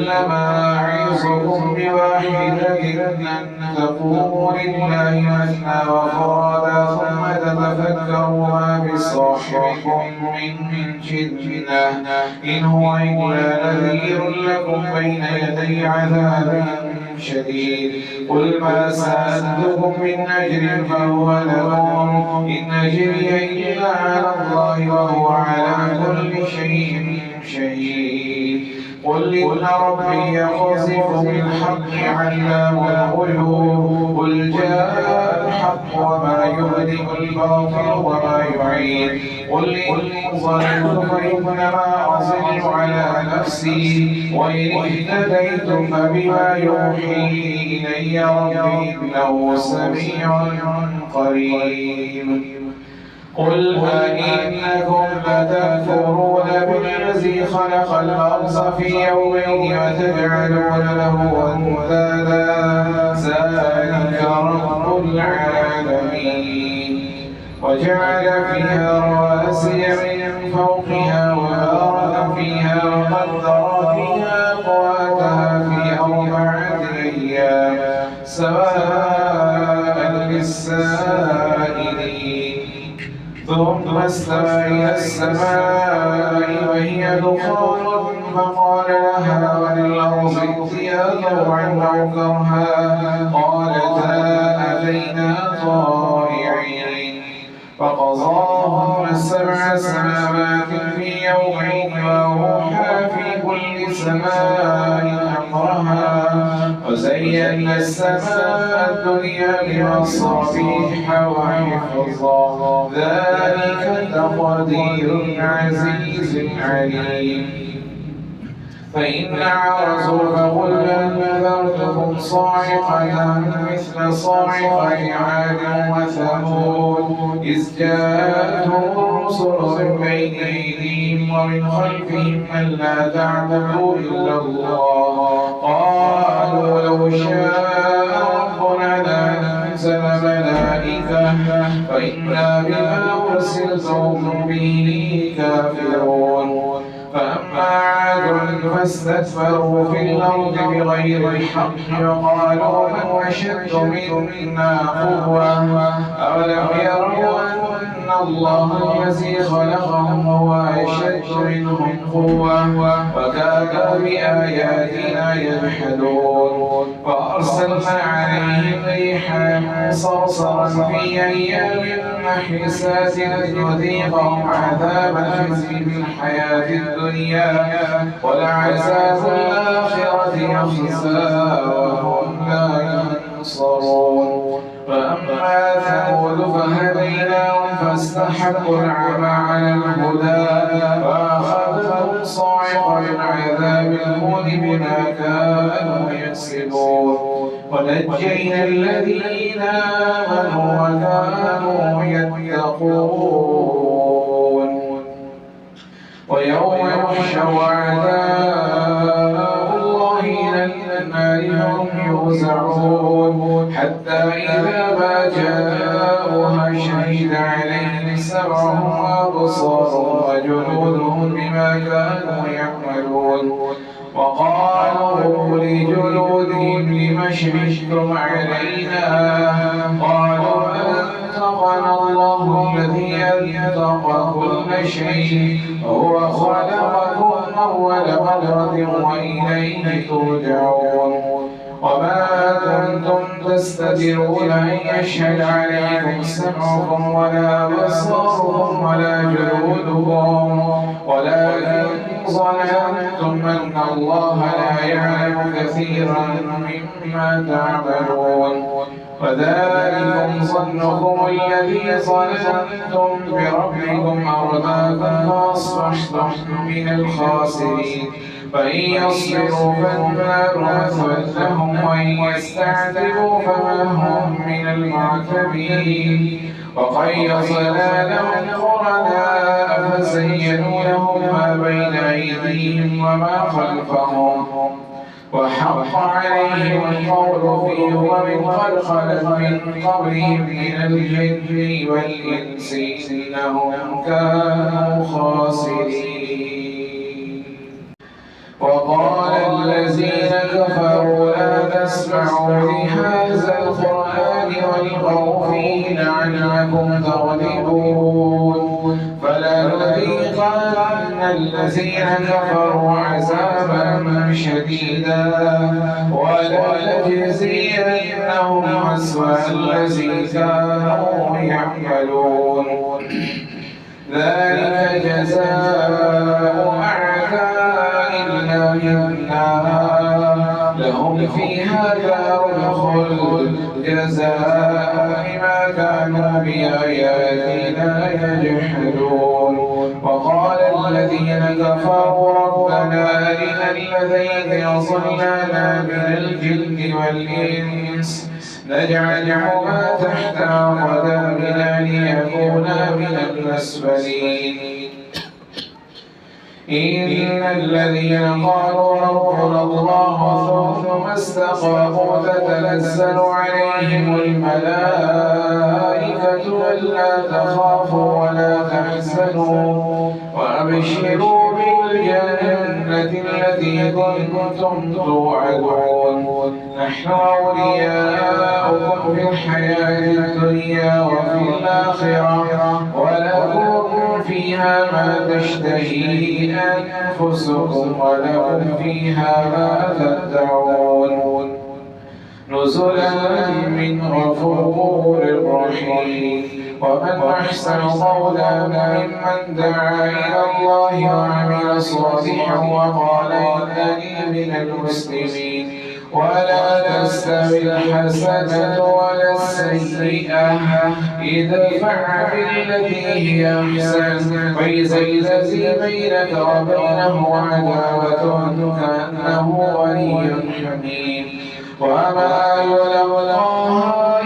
إنما أعظكم بواحدة أن تقوموا لله مثنى وفرادا ثم تتفكروا ما بصاحبكم من جنة إن هو إلا نذير لكم بين يدي عذاب شديد. قل ما سألتكم من أجر فهو لكم إن أجري إلا على الله وهو على كل شيء شهيد. قل إن ربي يقذف بالحق علام الغيوب. قل جاء الحق وما يبدئ الباطل وما يعيد. قل إن ظلمت فإنما أضل على نفسي وإن اهتديت فبما يوحي إلي ربي إنه سميع قريب. قل أئنكم لتكفرون بالذي خلق الأرض في يومين وتجعلون له أندادا ذلك رب العالمين. وجعل فيها رواسي من فوقها وبارك فيها وقدر فيها أقواتها في 4 أيام سواء للسائلين. ثم استوى إلى السماء وهي دخان فقال لها وللأرض ائتيا طوعا أو كرها قالتا أتينا طائعين. فقضاهن 7 سماوات في يومين وأوحى في كل سماء أمرها وزينا السماء الدنيا بمصابيح وحفظا ذلك تقدير العزيز العليم. فإن عرضوا فقل أنذرتكم صاعقة مثل صاعقة عاد وثمود إذ جاءتهم الرسل من بين أيديهم ومن خلفهم ألا تعبدوا إلا الله قالوا لو شاء ربنا لأنزل ملائكة فإنا بما أرسلتم به كافرون. فأما عاد فاستكبروا في الأرض بغير الحق وقالوا من أشد منا قوة أولم يروا أن الله الذي خلقهم هو أشد منهم قوة وكانوا بآياتنا يجحدون. فأرسلنا عليهم ريحا صرصرا في أيام نحسات لنذيقهم عذاب الخزي في الحياة الدنيا ولعذاب الآخرة أخزى وهم لا ينصرون. فأما ثمود فهديناهم فاستحبوا العمى على الهدى فأخذتهم صاعقة العذاب الهون بما كانوا يكسبون. ونجينا الذين آمنوا وكانوا يتقون. ويوم يحشر أعداء الله إلى النار هم يوزعون حتى إذا ما جاءوها شهد عليهم سمعهم وأبصارهم وجلودهم بما كانوا يعملون. وقالوا لجلودهم لم شهدتم علينا قالوا أنطقنا الله الذي أنطق كل شيء وهو خلقكم أول مرة وإليه ترجعون. وما كنتم تستترون أن يشهد عليكم سمعكم ولا أبصاركم ولا جلودكم ولكن ظننتم أن الله لا يعلم كثيرا مما تعملون. وذلكم ظنكم الذي ظننتم بربكم أرداكم فأصبحتم من الخاسرين. فإن يصبروا فالنار مثوى لهم وإن يستعتبوا فما هم من المعتبين. وقيضنا لهم قرناء فزينوا لهم ما بين أيديهم وما خلفهم وحق عليهم القول في أمم قد خلت من قبلهم من الجن والإنس إنهم كانوا خاسرين. وقال الذين كفروا لا تسمعوا لهذا القرآن والغوا فيه لعلكم تغلبون فلنذيقن الذين كفروا عذابا شديدا ولنجزينهم أسوأ الذي كانوا يعملون ذلك جزاء أعداء الله النار لهم فيها دار الخلد جزاء بما كانوا بآياتنا يجحدون وقال الذين كفروا ربنا أرنا الذين أضلانا من الجن والإنس نجعلهما تحت أقدامنا ليكونا من الأسفلين إن الذين قالوا ربنا الله ثم استقاموا تتنزل عليهم الملائكة ألا تخافوا ولا تحزنوا وأبشروا بالجنة التي كنتم توعدون نحن أولياؤكم في الحياة الدنيا وفي الآخرة ولكم فيها ما تشتهي أنفسكم ولكم فيها ما تدعون نزلا من غفور رحيم ومن أحسن قولا ممن دعا إلى الله وعمل صالحا وقال إنني من المسلمين ولا تستوي الحسنة ولا السيئة ادفع بالتي هي أحسن فإذا الذي بينك وبينه عداوة كأنه ولي حميم وما يلقاها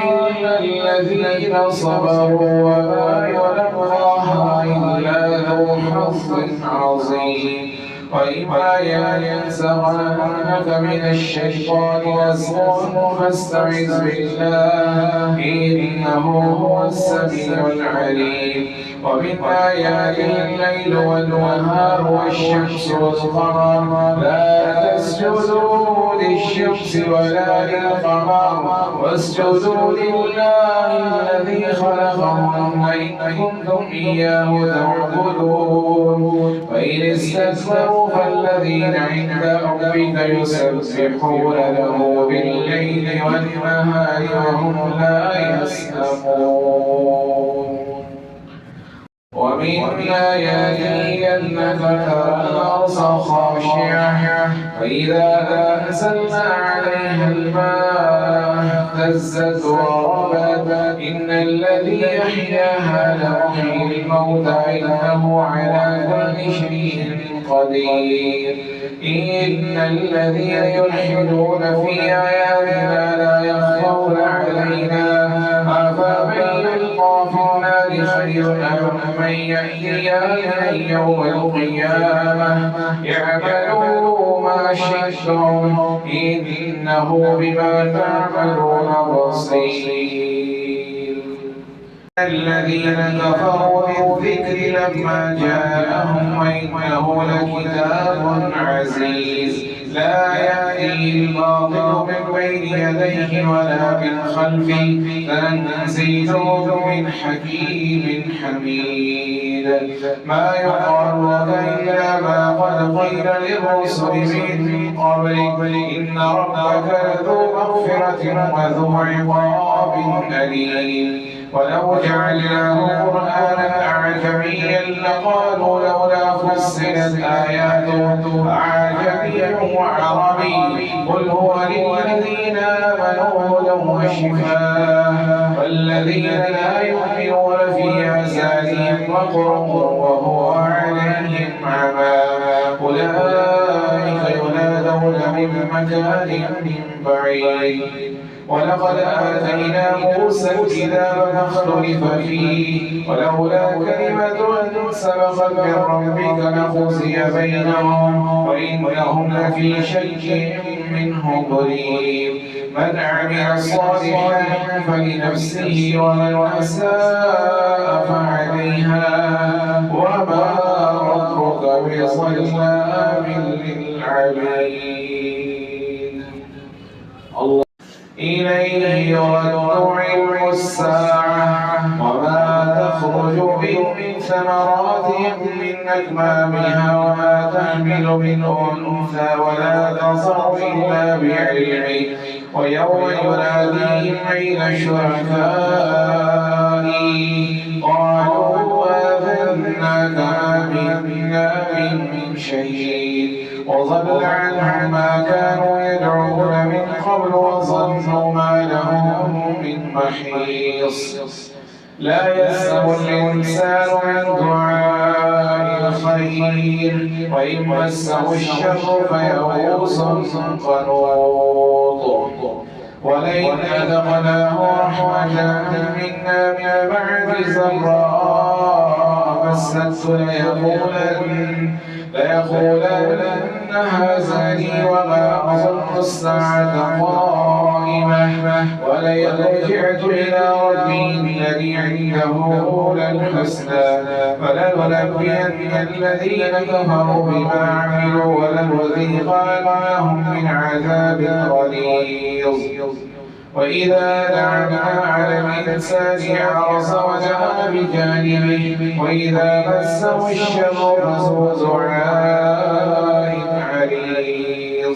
إلا الذين صبروا وما يلقاها إلا ذو حظ عظيم وإما ينزغنك من الشيطان نزغ فاستعذ بالله إنه هو السميع العليم ومن آياته الليل والنهار والشمس والقمر لا تسجدوا للشمس ولا للقمر واسجدوا لله الذي خلقهن إن كنتم إياه تعبدون فإن استكبروا فالذين عند ربك يسبحون له بالليل والنهار وهم لا يسأمون ومن آياته أنك ترى الأرض خاشعة فإذا أنزلنا عليها الماء اهتزت وربت إن الذي يحياها لمحيي الموتى إنه على كل شيء قدير إن الذين يلحدون في آياتنا لا يخفون علينا أفمن يلقى في النار خير أم من يحيي يوم القيامة يعملوا ما شئتم إنه بما تعملون بصير الذين كفروا بالذكر لما جاءهم وإنه لكتاب عزيز لا يأتيه الباطل من بين يديه ولا من خلفه تنزيل من حكيم حميد ما يقال لك إلا ما قد قيل للرسل من قبلك إن ربك لذو مغفرة وذو عقاب أليم ولو جعلناه قرآنا أعجميا لقالوا لولا فصلت آياته أعجمي وعربي قل هو للذين آمنوا هدى وشفاء والذين لا يؤمنون في آذانهم وقر وهو عليهم عمى أولئك ينادون من مكان بعيد ولقد آتينا موسى الكتاب فاختلف فيه ولولا كلمة سبقت من ربك لقضي بينهم وإنهم لفي شك منه مريب من عمل صالحا فلنفسه ومن أساء فعليها وما ربك بظلام للعبيد إليه يرد علم الساعة وما تخرج من ثمرات من أكمامها وما تحمل من أنثى ولا تضع إلا بعلمه ويوم يناديهم أين شركائي قالوا آذنا كما منا من شهيد وضل عنهم ما كانوا يدعون من قبل وظنوا ما لهم من محيص لا يسأم الإنسان عن دعاء الخير وإن مسه الشر فيئوس قنوط ولئن أذقناه رحمة منا من بعد ضراء مسته ليقولن هذا وما أظن الساعة قائمة ولئن رجعت إلى ربي الذي عنده للحسنى فلننبئن الذين كفروا بما عملوا ولنذيقنهم من عذاب غليظ وإذا دعنا على الإنسان أعرض وجاء بجانبه وإذا مسه الشر فذو دعاء عريض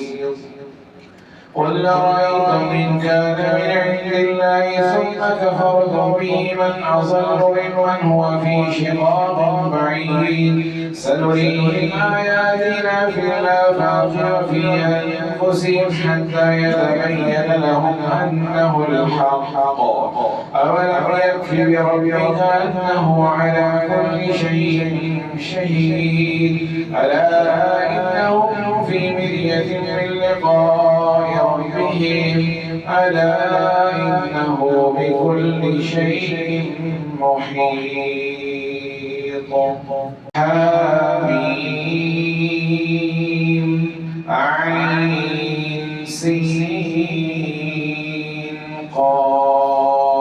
قل أرأيتم إن كان من عند الله ثم كفرتم به من أضل ممن هو في شقاق بعيد سنريهم آياتنا في الآفاق وفي أنفسهم حتى يتبين لهم أنه الحق أولم يكف بربك أنه على كل شيء شهيد ألا إنهم في مرية من لقاء ربهم ألا إنه بكل شيء محيط حميم عين سين قاف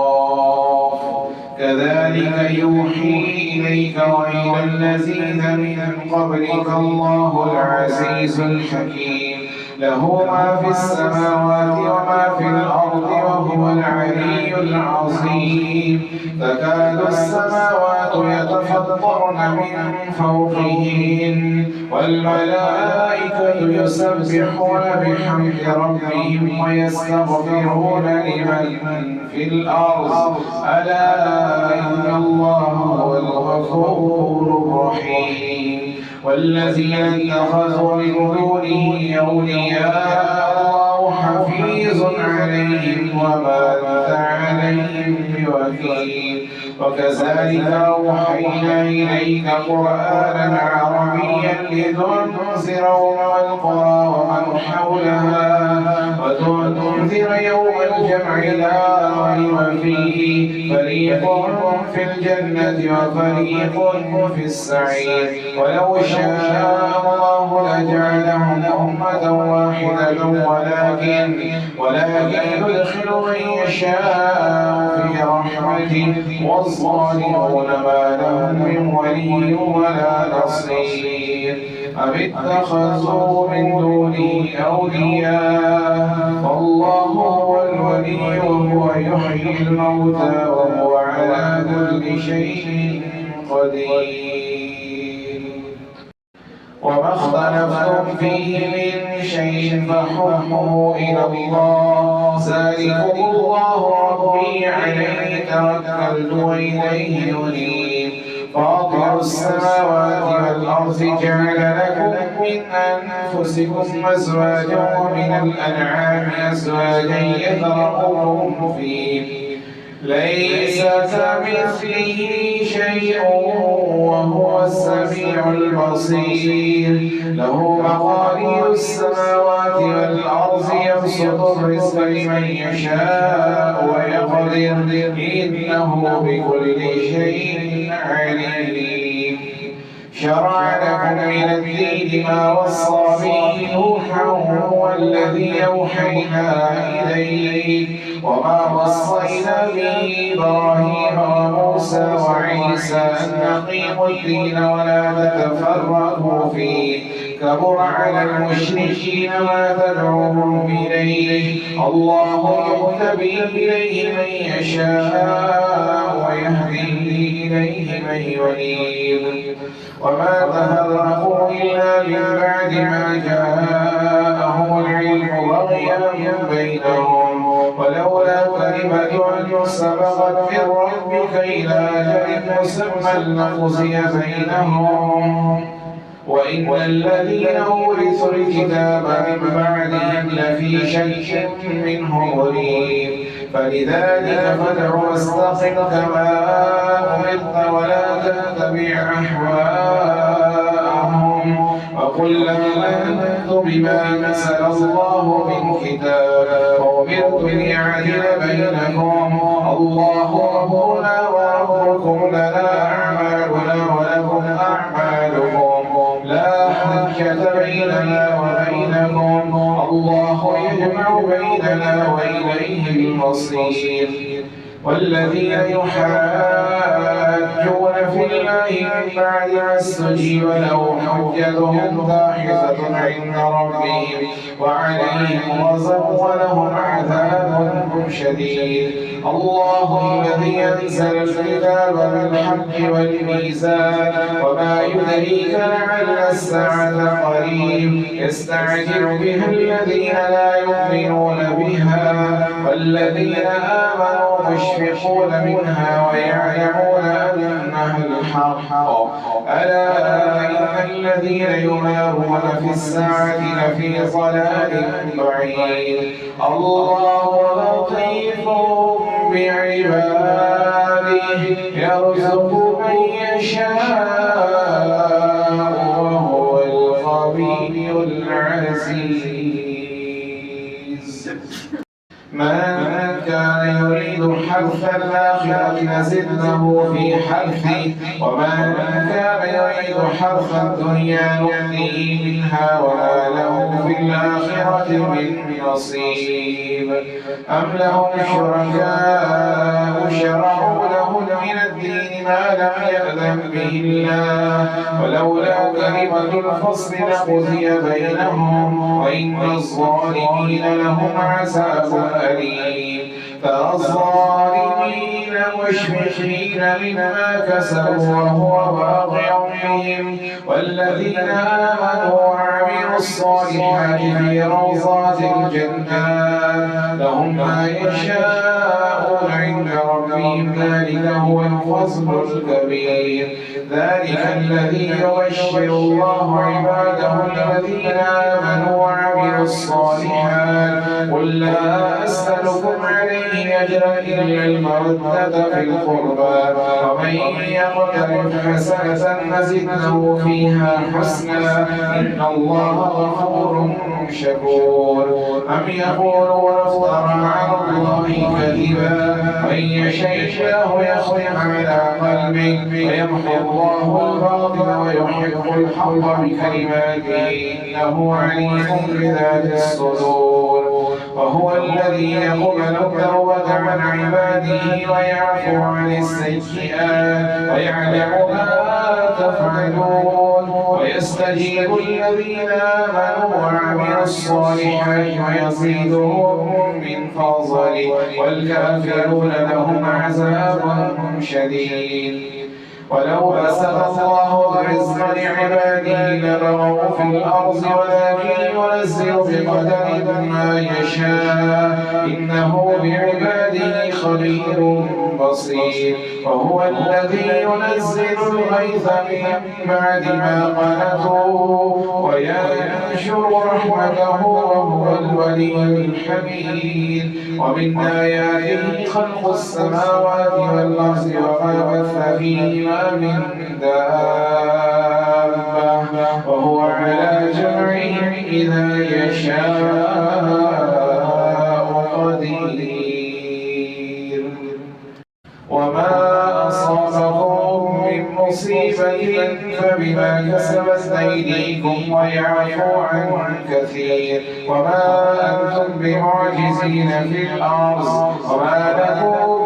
كذلك يوحي إليك وإلى الذين من قبلك الله العزيز الحكيم له ما في السماوات وما في الأرض وهو العلي العظيم تكاد السماوات يتفطرن من فوقهن والملائكة يسبحون بحمد ربهم ويستغفرون لمن في الأرض ألا إن الله هو الغفور الرحيم والذين اتخذوا من دونه أولياء الله حفيظ عليهم وما أنت عليهم بوكيل وكذلك أوحينا إليك قرآنا عربيا لتنذر القرى ومن حولها وتنذر يوم الجمع لا ريب فيه فريق في الجنة وفريق في السعير ولو شاء الله لجعلهم أمة واحدة ولكن يدخل من يشاء في رحمته والظالمون ما لهم من ولي ولا نصير أم اتخذوا من دونه أولياء والله هو الولي وهو يحيي الموتى وهو على كل شيء قدير وما اختلفتم فيه من شيء فحكمه إلى الله ذلكم الله ربي عليه توكلت وإليه أنيب فاطر السماوات والأرض جعل لكم من أنفسكم أزواجا ومن الأنعام أزواجا يذرأكم فيه ليس كمثله شيء وهو السميع البصير له مقاليد السماوات والأرض يبسط الرزق لمن يشاء ويقدر إنه بكل شيء عليم شرع لكم من الدين ما وصى به نوحا والذي أوحينا إليك وما وصينا به إبراهيم وموسى وعيسى أن أقيموا الدين ولا تتفرقوا فيه كبر على المشركين ما تدعوهم إليه الله يهتدي إليه من يشاء ويهدي إليه من ينيب وما تفرقوا إلا من بعد ما جاءهم العلم بغيا بينهم ولولا كلمة سبقت من ربك إلى أجل مسمى لقضي بينهم وإن الذين أورثوا الكتاب من بعدهم لفي شك منه مريب فلذلك فادع واستقم كما أمرت ولا تتبع أهواءهم وقل لهم آمنت بما نزل الله من كتاب وأمرت لأعدل بينكم الله ربنا وربكم لنا أعمالنا ولكم أعمالكم لا حجة بيننا وبينكم الله يجمع بيننا وإليه المصير والذين يحاجون في الله من بعد ما استجيب له حجتهم داحضة عند ربهم وعليهم غضب ولهم عذاب شديد الله الذي أنزل الكتاب بالحق والميزان وما يدريك لعل الساعة قريب يستعجل بها الذين لا يؤمنون بها والذين آمنوا مشفقون منها ويعلمون أنها الحق ألا إن الذين يمارون في الساعة لفي ضلال بعيد الله لطيف بعباده يرزق من يشاء وهو القوي العزيز من كان يريد حرث الآخرة نزد له في حرثه ومن كان يريد حرث الدنيا نؤتيه منها وما له في الآخرة من نصيب أم لهم شركاء شرعوا لهم من الدين ما لم يأذن به الله ولولا كلمة الفصل لقضي بينهم وإن الظالمين لهم عذاب أليم فالظالمين مشفقين مما كسبوا وهو واقع بهم والذين آمنوا وعملوا الصالحات في روضات الجنات لهم ما يشاءون عند ربهم ذلك هو الفضل الكبير ذلك الذي يبشر الله عباده الذين آمنوا وعملوا الصالحات قل لا أسألكم عليه أجرا إلا المودة في القربى ومن يقترف حسنة نزد له فيها حسنا إن الله غفور شكور أم يقولون افترى على الله كذبا من يشاء الله يختم على قلبه ويمحو الله الباطل ويحق الحق بكلماته إنه عليم بذات الصدور وهو الذي يقبل التوبة عن عباده ويعفو عن السيئات ويعلم ما تفعلون ويستجيب الذين آمنوا وعملوا الصالحات ويزيدهم من فضله والكافرون لهم عذاب شديد ولو بسط الله الرزق لعباده لبغوا في الأرض ولكن ينزل بقدر ما يشاء إنه بعباده خبير بصير وهو الذي ينزل الغيث من بعد ما قنطوا وينشر رحمته وهو الولي الحميد ومن آياته خلق السماوات والأرض وما بث فيهما من دابة وهو على جمعهم إذا يشاء قدير وما أصابكم من مصيبة فبما كسبت أيديكم ويعفو عن كثير وما أنتم بمعجزين في الأرض وما لكم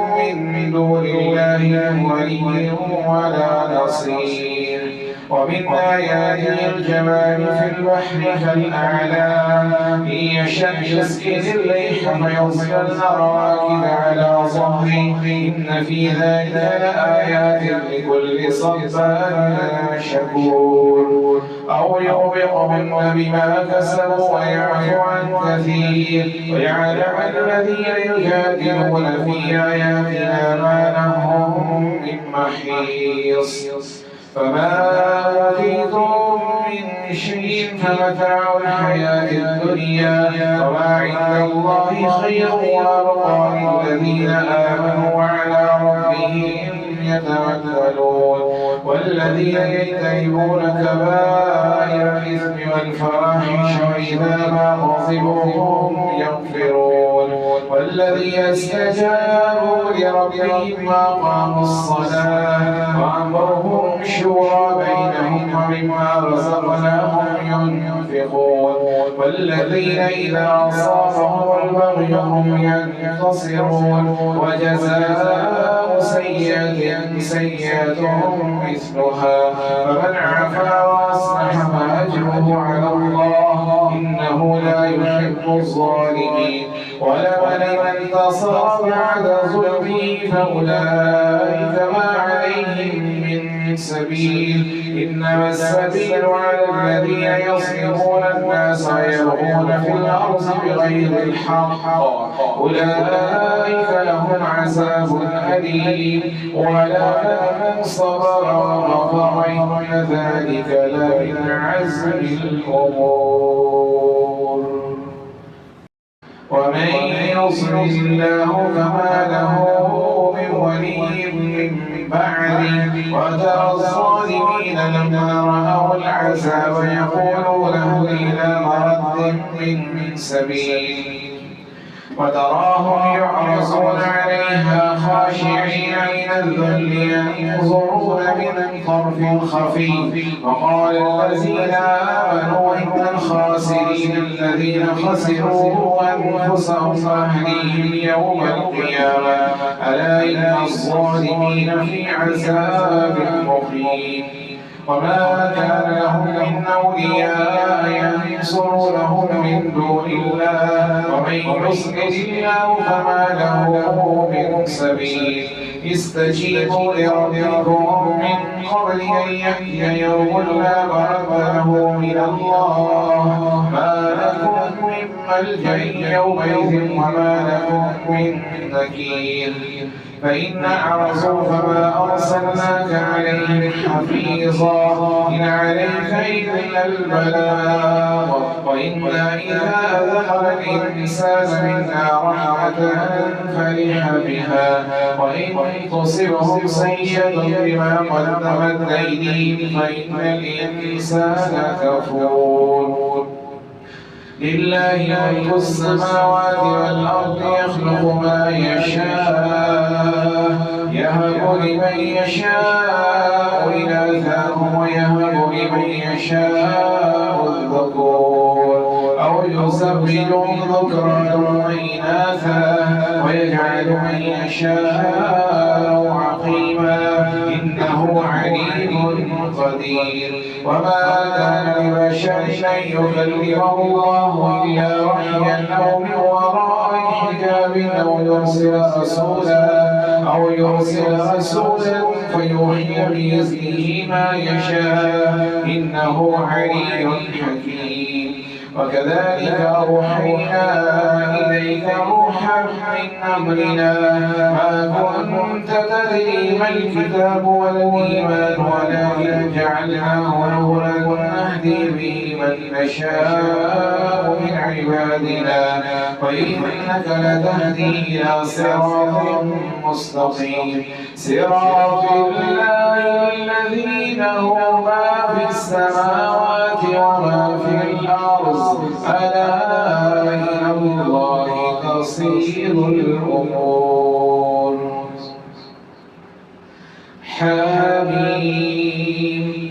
من دون الله ولي ولا نصير ومن آياته الجمال في البحر كالأعلام إن يشأ يسكن الريح فيصلن رواكد على ظهره إن في ذلك لآيات لكل صبار شكور أو يوبقهن بما كسبوا ويعفو عن كثير ويعلم الذين يجادلون في آياتنا ما لهم من محيص فما أوتيتم من شيء فمتاع الحياة الدنيا وما عند الله خير وأبقى للذين آمنوا وعلى ربهم يتوكلون والذين يجتنبون كبائر الإثم والفواحش وإذا ما غضبوا هم يغفرون والذين استجابوا لربهم وأقاموا الصلاة وأمرهم شورى بينهم ومما رزقناهم ينفقون والذين إذا أصابهم البغي هم ينتصرون وجزاء سيئة سيئة مثلها فمن عفا وأصلح فأجره على الله إنه لا يحب الظالمين ولمن انتصر بعد ظلمه فأولئك ما عليهم من سبيل إنما السبيل على الذين يصرفون الناس ويبغون في الأرض بغير الحق أولئك لهم عذاب أليم ولمن صبر وغفر إن ذلك لمن عزم الأمور ومن يصل الله فما له من ولي من بعده وترى الظالمين لما رأوا العذاب يقولون هل إلى مرد من سبيل وتراهم يعرضون عليها خاشعين من الذل ينظرون من طرف خفي وقال الذين آمنوا إن الخاسرين الذين خسروا أنفسهم وأهليهم يوم القيامة ألا إن الظالمين في عذاب مقيم وما كان لهم من أولياء ينصرونهم من دون الله ومن يضلل الله فما له من سبيل استجيبوا لربكم من قبل أن يأتي يوم لا مرد له من الله ما لكم من ملجأ يومئذ وما لكم من نكير فإن أعرضوا فما أرسلناك عليهم حفيظا إن عليك إلا البلاغ وإنا إذا أذقنا الإنسان منا رحمة فرح بها وإن تصبهم سيئة بما قدمت أيديهم فإن الإنسان كفور لله ملك السماوات والأرض يخلق ما يشاء يهب لمن يشاء إناثا ويهب لمن يشاء الذكور أو يزوجهم ذكرانا وإناثا ويجعل من يشاء عقيما إنه عليم قدير وما كان لبشر أن يكلمه الله إلا وحيا أو من وراء حجاب أو يرسل رسولا فيوحي بإذنه ما يشاء إنه علي حكيم وكذلك أوحينا إليك روحا من أمرنا ما كنت تدري ما الكتاب ولا الإيمان ولكن جعلناه نورا نهدي به من نشاء من عبادنا وإنك لتهدي إلى صراط مستقيم صراط الله الذي له ما في السماوات وما في الأرض ألا إلى الله تصير الأمور حميم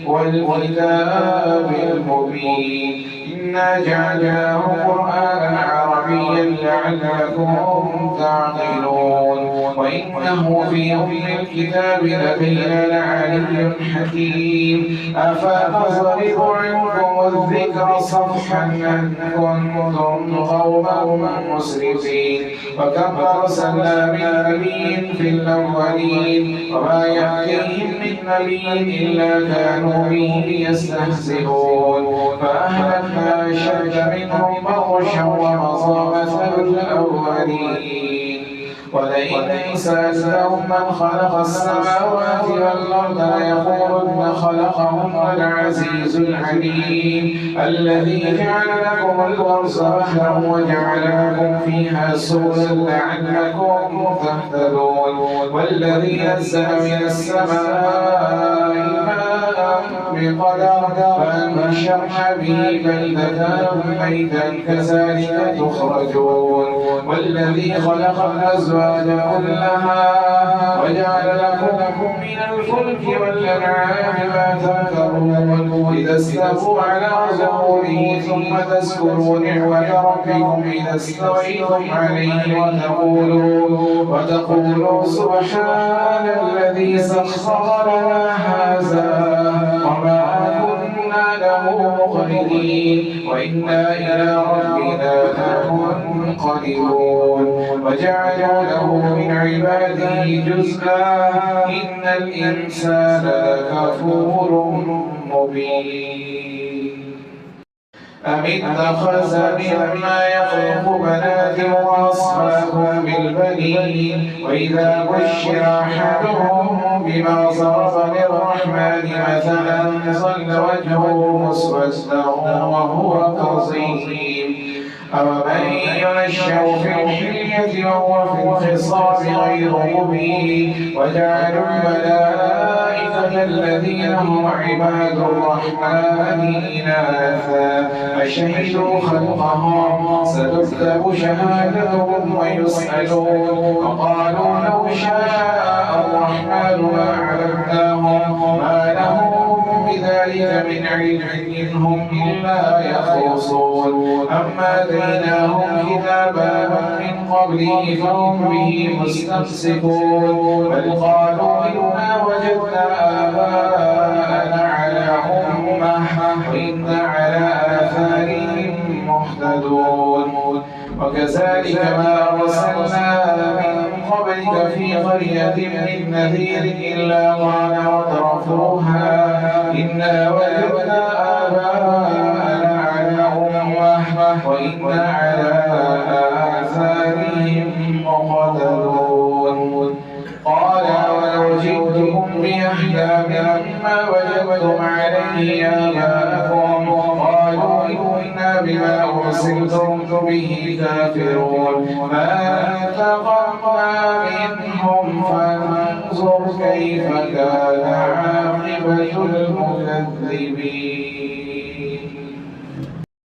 والكتاب المبين إنا جعلناه قرآنا عربيا لعلكم تعقلون وإنه في أم الكتاب لدينا لعلي حكيم أفنضرب عنكم الذكر صفحا أن كنتم قوما مسرفين وكم أرسلنا من نبي في الأولين وما يأتيهم من نبي إلا كانوا به يستهزئون فأهلكنا أشد منهم بطشا ومضى مثل الأولين ولئن سألتهم من خلق السماوات والأرض ليقولن خلقهن العزيز العليم الذي جعل لكم الأرض بحرا وجعل لكم فيها سبلا لعلكم تهتدون والذي نزل من السماء ماء بقدر فأنشرنا به بلدة ميتا كذلك تخرجون والذي خلق الأزواج كلها وجعل لكم من الفلك والأنعام ما تركبون إذا استووا على ظهوره ثم تذكروا نعمة ربكم إذا استويتم عليه وتقولوا سبحان الذي سخر لنا هذا وما كنا له مقرنين وإنا إلى ربنا لمنقلبون وجعلوا له من عباده جزءا إن الإنسان لكفور مبين أم اتخذ مما يخلق بنات وأصفاكم بالبنين وإذا بشر أحدهم بما ضرب للرحمن مثلا ظل وجهه مسودا وهو كظيم أومن ينشأ في الحلية وهو في الخصام غير مبين وجعلوا الملائكة الذين هم عباد الرحمن إناثا أشهدوا خلقهم ستكتب شهادتهم ويسألون وقالوا لو شاء الرحمن ما عبدناهم ما لهم بذلك من علم إنهم إلا يخرصون أما آتيناهم كتابا من قبله فهم به مستمسكون بل قالوا إنا وجدنا آباءنا على أمة وإنا على آثارهم مهتدون وكذلك ما أرسلنا من قبلك في قرية من نذير إلا قال مترفوها إنا وجدنا آباءنا على أمة وإنا على آثارهم مقتدون قال ولو جئتكم بأحلى مما وجدتم عليه آباءكم قالوا إنا بما أرسلتم به كافرون فانتقمنا منهم فانظر كيف كان عاقبة المكذبين